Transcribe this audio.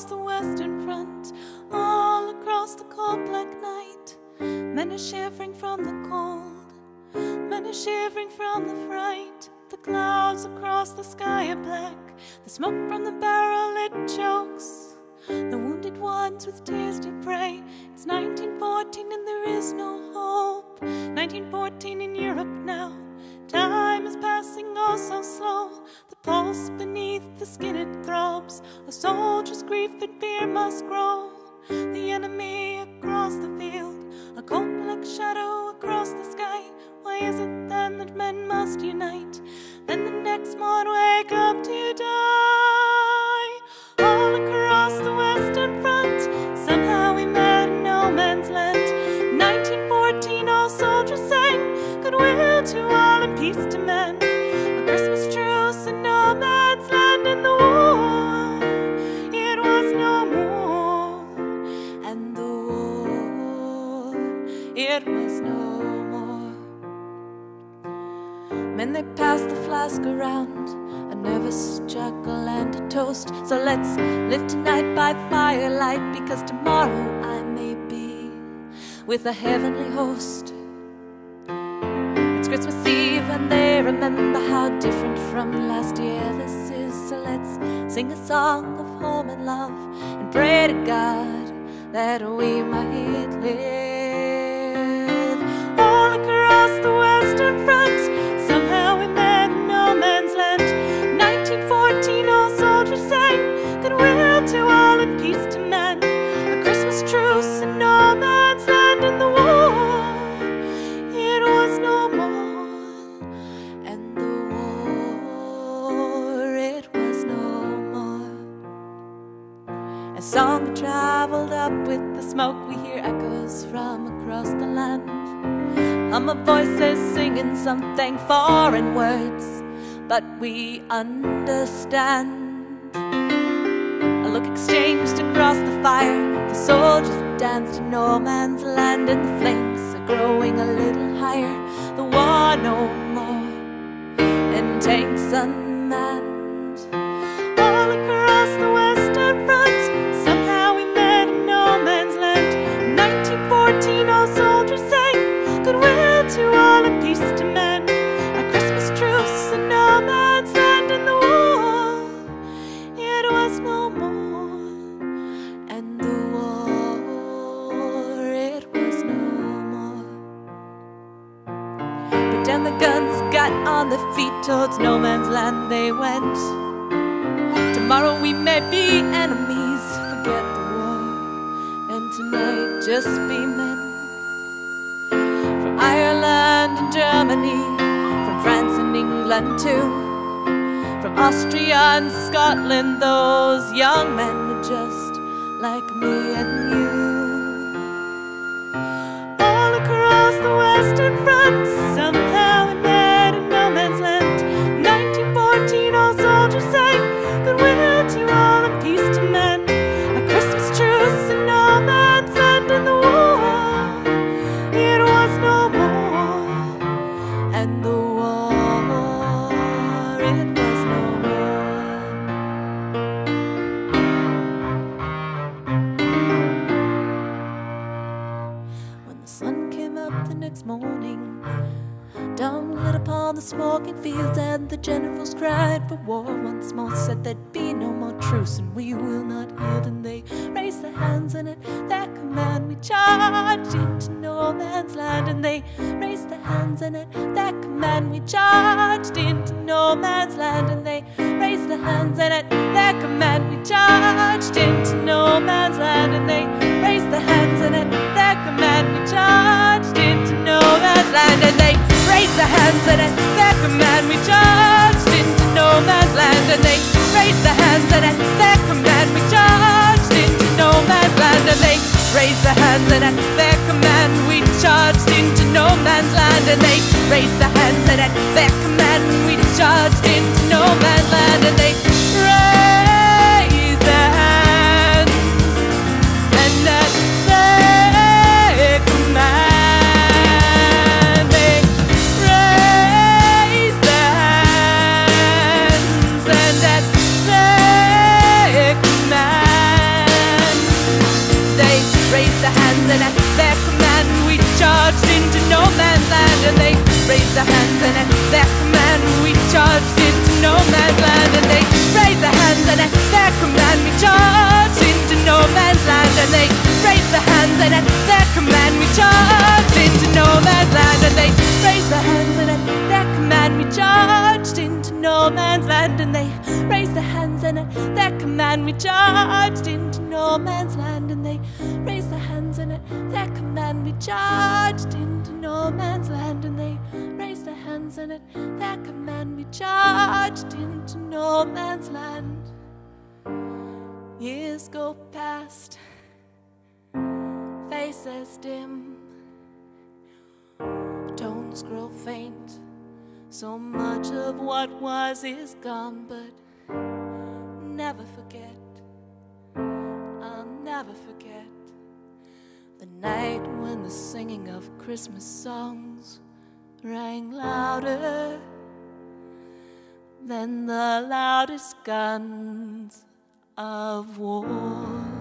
across the western front, all across the cold black night. Men are shivering from the cold, men are shivering from the fright. The clouds across the sky are black, the smoke from the barrel it chokes the wounded ones with tears to pray. It's 1914 and there is no hope. 1914 in Europe now. Time is passing oh so slow. The pulse beneath the skin it throbs. A soldier's grief and fear must grow. The enemy across the field, a cold black shadow across the sky. Why is it then that men must unite? Then the next morn wake up to die. All across the western front, somehow we met in no man's land. 1914 all soldiers sang, goodwill to all and peace to men. A Christmas truce in no man's land in the war. It was no more, and the war, it was no more. Men they passed the flask around, a nervous chuckle and a toast. So let's live tonight by firelight, because tomorrow I may be with a heavenly host. It's Christmas Eve and they remember how different from last year this is. So let's sing a song of home and love and pray to God that we might live. All across the western front, somehow we met in no man's land. 1914 all soldiers sang, goodwill to all and peace to men. A Christmas truce in no man's land in the war. It was no more, and the war, it was no more. As song traveled up with the smoke, we hear echoes from across the land. Hum of voices singing something foreign words, but we understand. A look exchanged across the fire, the soldiers danced in no man's land, and the flames are growing a little higher. The war no more, and tanks unmanned. All across the western front, somehow we met in no man's land. 1914 all soldiers sang, goodwill to all and peace to men. A Christmas truce in no man's land in the war. It was no more, and the war, it was no more. But then the guns got on their feet, towards no man's land they went. Tomorrow we may be enemies, forget the war, and tonight just be men. From Ireland and Germany, from France and England too, from Austria and Scotland, those young men were just like me and you. All across the western front, somehow we met in no man's land. 1914 all soldiers sang, goodwill to all and peace to men. A Christmas truce in no man's land in the war. It was no more, and the war, it was no more. When the sun came up the next morning, dawn lit upon the smoking fields, and the generals cried for war once more, said there'd be no more truce and we will not yield. And they raised their hands, and at their command we charged into no man's land. And they raised their hands, and at their command we charged into no man's land. And they raised their hands, and at their command we charged into no man's land. And they raised their hands, and at their command we charged into no man's land. And they raised their hands, and at their command we charged into no man's land. And they raised their hands, and at their command we charged into no man's land. And they raised their hands, and at their command we charged into no man's land. And they raised their hands, and at their command we charged into no man's land. And they raised their hands, and at their command they raised their hands, and at their command land, and they raised their hands, and at their command we charged into no man's land. And they raised their hands, and at their command we charged into no man's land. And they raised their hands, and at their command we charged into no man's land. And they raised their hands, and at their command we charged into no man's land. And they raised their hands, and at their command we charged into no man's land. And they raised their hands, and at their command we charged into no man's land. And they raised their hands, and at their command we charged into no man's land. Years go past, faces dim, tones grow faint. So much of what was is gone, but never forget, I'll never forget the night when the singing of Christmas songs rang louder than the loudest guns of war.